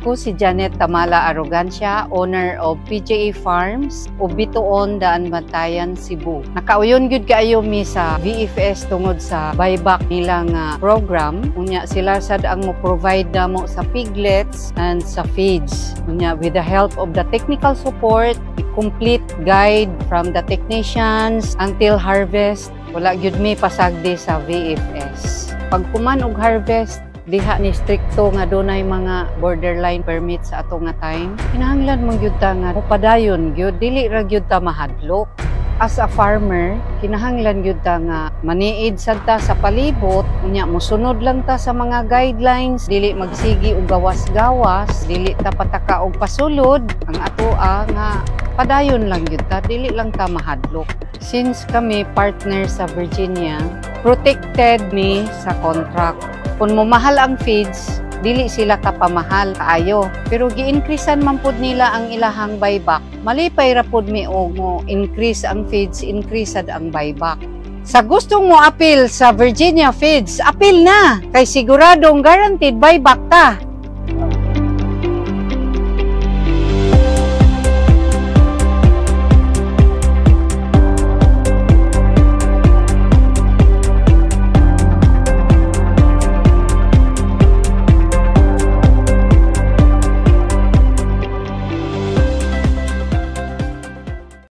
Ako si Janet Tamala Arrogancia, owner of PJA Farms, Ubitoon, Daan Bantayan, Cebu. Nakauyon gyud kaayo mi sa VFS tungod sa buyback nilang program. Unya sila sad ang mo provide namo sa piglets and sa feeds. Unya with the help of the technical support, complete guide from the technicians until harvest. Wala gyud mi pasagdi sa VFS. Pag kuman og harvest, diha ni stricto nga dunay mga borderline permit sa ato nga time. Kinahanglan mong gyud ta nga padayon gyud, dili ra gyud ta mahadlok. As a farmer, kinahanglan gyud ta nga maniid sad ta sa palibot, unya mosunod lang ta sa mga guidelines, dili magsigi og gawas-gawas, dili ta pataka og pasulod. Ang atoa nga padayon lang gyud ta, dili lang ta mahadlok. Since kami partner sa Virginia, protected mi sa contract. Kung mamahal ang feeds, dili sila kapamahal kaayo. Pero gi-increasean man pud nila ang ilahang buyback. Malipay ra pud mi og mo increase ang feeds, increased ang buyback. Sa gustong mo appeal sa Virginia Feeds, appeal na! Kay siguradong guaranteed buyback ta.